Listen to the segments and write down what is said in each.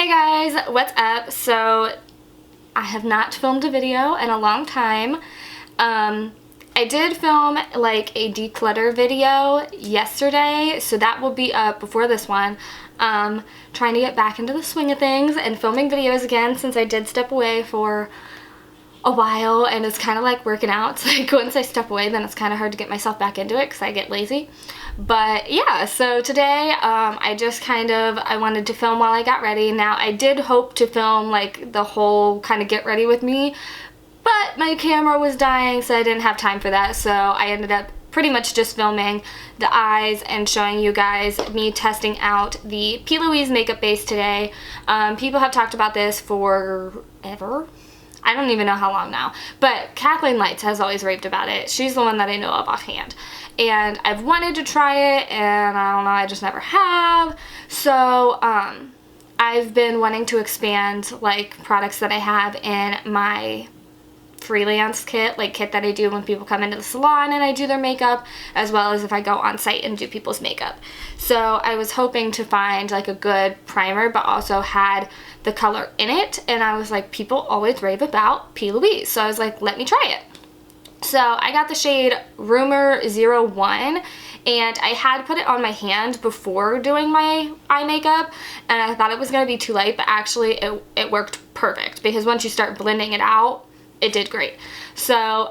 Hey guys, what's up? So I have not filmed a video in a long time. I did film like a declutter video yesterday, so that will be up before this one. Trying to get back into the swing of things and filming videos again since I did step away for a while, and it's kind of like working out. It's like once I step away, then it's kind of hard to get myself back into it because I get lazy. But yeah, so today I wanted to film while I got ready. Now I did hope to film like the whole kind of get ready with me, but my camera was dying, so I didn't have time for that. So I ended up pretty much just filming the eyes and showing you guys me testing out the P. Louise makeup base today. People have talked about this forever. I don't even know how long now, but Kathleen Lights has always raved about it. She's the one that I know of offhand, and I've wanted to try it, and I don't know, I just never have. So I've been wanting to expand like products that I have in my freelance kit, like kit that I do when people come into the salon and I do their makeup, as well as if I go on site and do people's makeup. So I was hoping to find like a good primer, but also had the color in it, and I was like, people always rave about P. Louise, so I was like, let me try it. So I got the shade Rumor 01, and I had put it on my hand before doing my eye makeup, and I thought it was going to be too light, but actually it worked perfect, because once you start blending it out, it did great. So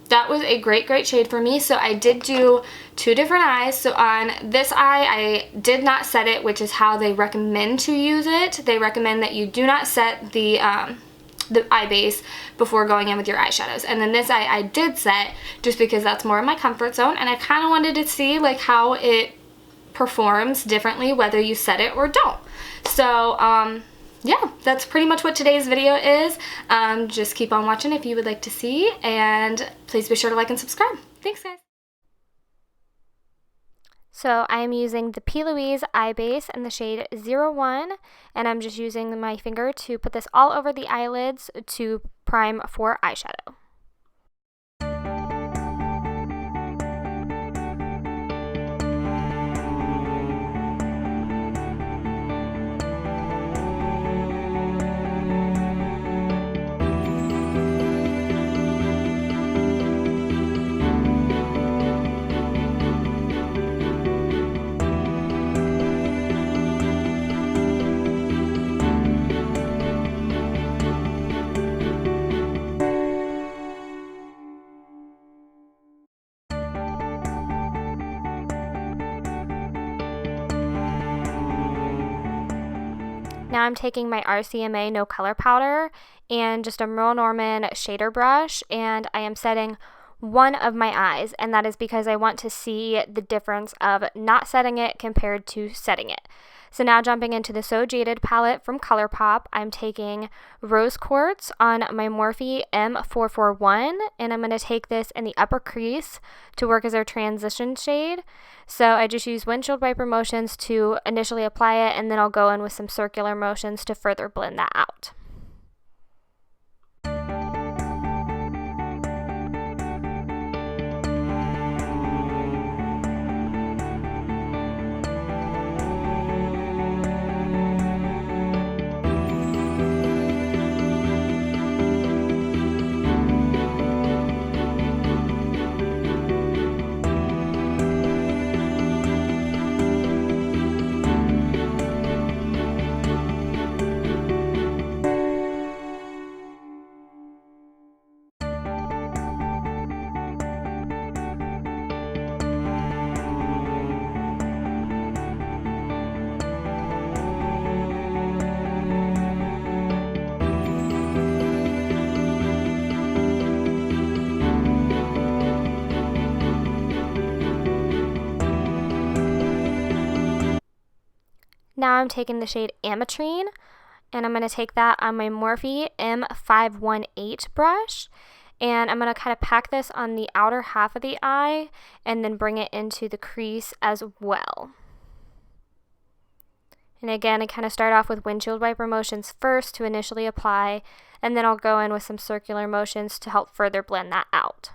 that was a great shade for me. So I did do two different eyes. So on this eye, I did not set it, which is how they recommend to use it. They recommend that you do not set the eye base before going in with your eyeshadows. And then this eye I did set, just because that's more of my comfort zone, and I kind of wanted to see like how it performs differently whether you set it or don't. So yeah, that's pretty much what today's video is. Just keep on watching if you would like to see, and please be sure to like and subscribe. Thanks, guys. So I am using the P. Louise eye base in the shade 01, and I'm just using my finger to put this all over the eyelids to prime for eyeshadow. Now I'm taking my RCMA No Color Powder and just a Merle Norman shader brush, and I am setting one of my eyes, and that is because I want to see the difference of not setting it compared to setting it. So now jumping into the So Jaded palette from Colourpop, I'm taking Rose Quartz on my Morphe M441, and I'm going to take this in the upper crease to work as our transition shade. So I just use windshield wiper motions to initially apply it, and then I'll go in with some circular motions to further blend that out. Now I'm taking the shade Ametrine, and I'm going to take that on my Morphe M518 brush, and I'm going to kind of pack this on the outer half of the eye and then bring it into the crease as well. And again, I kind of start off with windshield wiper motions first to initially apply, and then I'll go in with some circular motions to help further blend that out.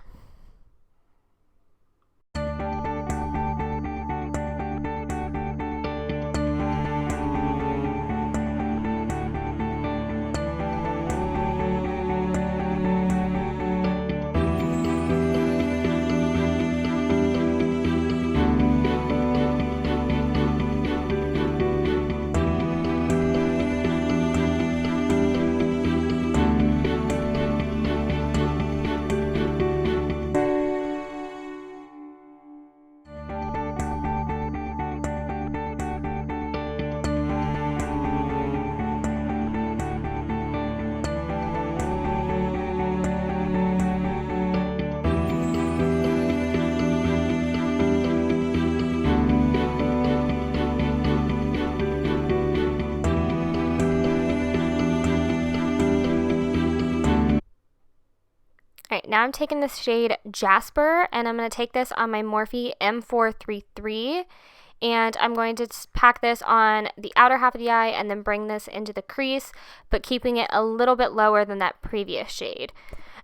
now I'm taking the shade Jasper, and I'm going to take this on my Morphe M433, and I'm going to pack this on the outer half of the eye and then bring this into the crease, but keeping it a little bit lower than that previous shade.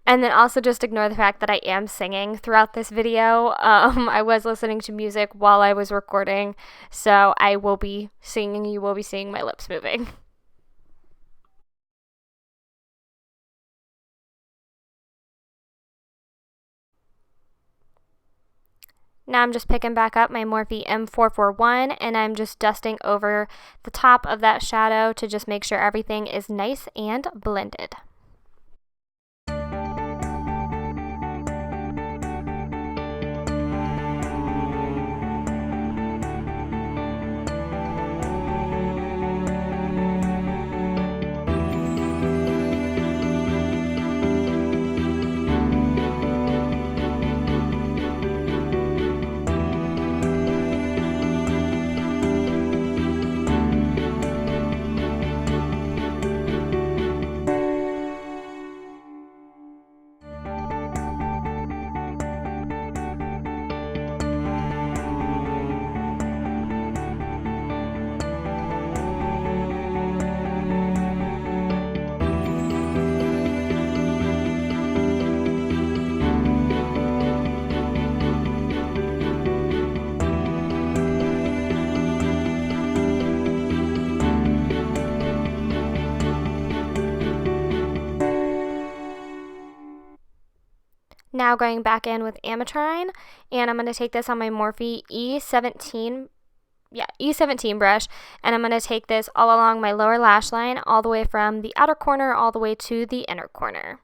And then also just ignore the fact that I am singing throughout this video. I was listening to music while I was recording, so I will be singing. You will be seeing my lips moving. Now I'm just picking back up my Morphe M441, and I'm just dusting over the top of that shadow to just make sure everything is nice and blended. Now going back in with Ametrine, and I'm going to take this on my Morphe E17 brush, and I'm going to take this all along my lower lash line, all the way from the outer corner all the way to the inner corner.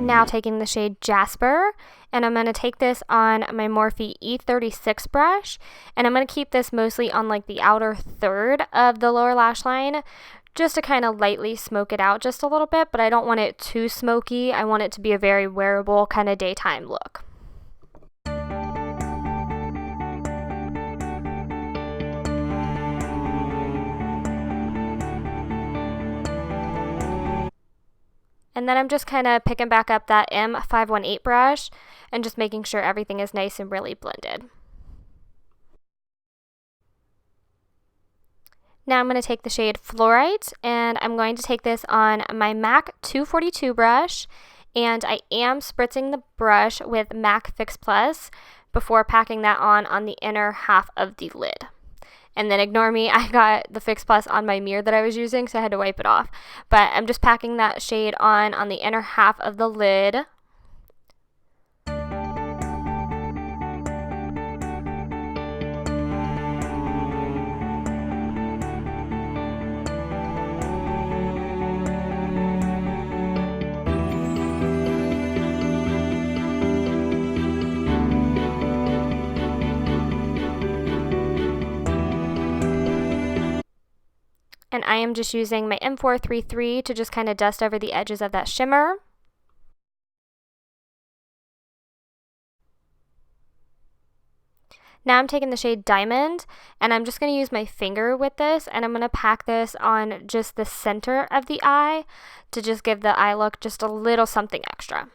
Now taking the shade Jasper, and I'm going to take this on my Morphe E36 brush, and I'm going to keep this mostly on like the outer third of the lower lash line, just to kind of lightly smoke it out just a little bit, but I don't want it too smoky. I want it to be a very wearable kind of daytime look. And then I'm just kind of picking back up that M518 brush and just making sure everything is nice and really blended. Now I'm going to take the shade Fluorite, and I'm going to take this on my MAC 242 brush, and I am spritzing the brush with MAC Fix Plus before packing that on the inner half of the lid. And then ignore me, I got the Fix Plus on my mirror that I was using, so I had to wipe it off. But I'm just packing that shade on the inner half of the lid. And I am just using my M433 to just kind of dust over the edges of that shimmer. Now I'm taking the shade Diamond, and I'm just going to use my finger with this, and I'm going to pack this on just the center of the eye to just give the eye look just a little something extra.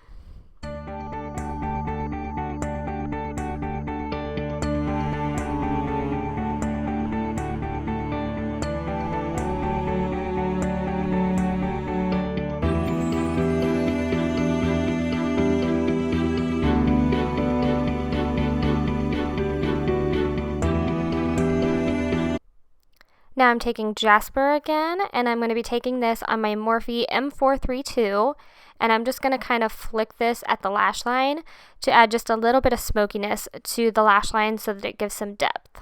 Now I'm taking Jasper again, and I'm going to be taking this on my Morphe M432, and I'm just going to kind of flick this at the lash line to add just a little bit of smokiness to the lash line so that it gives some depth.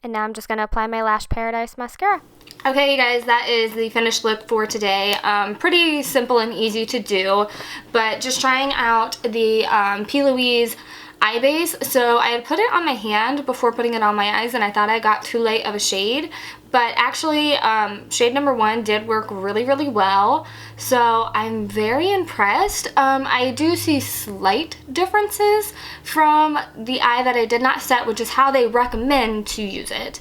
And now I'm just going to apply my Lash Paradise mascara. Okay, you guys, that is the finished look for today. Pretty simple and easy to do, but just trying out the P. Louise eye base. So I had put it on my hand before putting it on my eyes, and I thought I got too light of a shade, but actually shade number 1 did work really, really well. So I'm very impressed. I do see slight differences from the eye that I did not set, which is how they recommend to use it,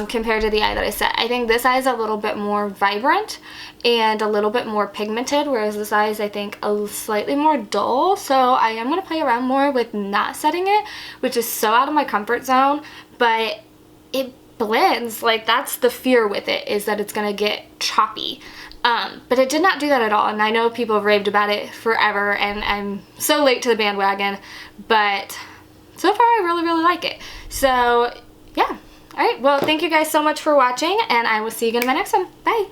compared to the eye that I set. I think this eye is a little bit more vibrant and a little bit more pigmented, whereas this eye is, I think, a slightly more dull. So I am going to play around more with not setting it, which is so out of my comfort zone, but it blends. Like, that's the fear with it, is that it's going to get choppy. But it did not do that at all, and I know people have raved about it forever, and I'm so late to the bandwagon, but so far I really, really like it. So, yeah. Alright, well, thank you guys so much for watching, and I will see you again in my next one. Bye!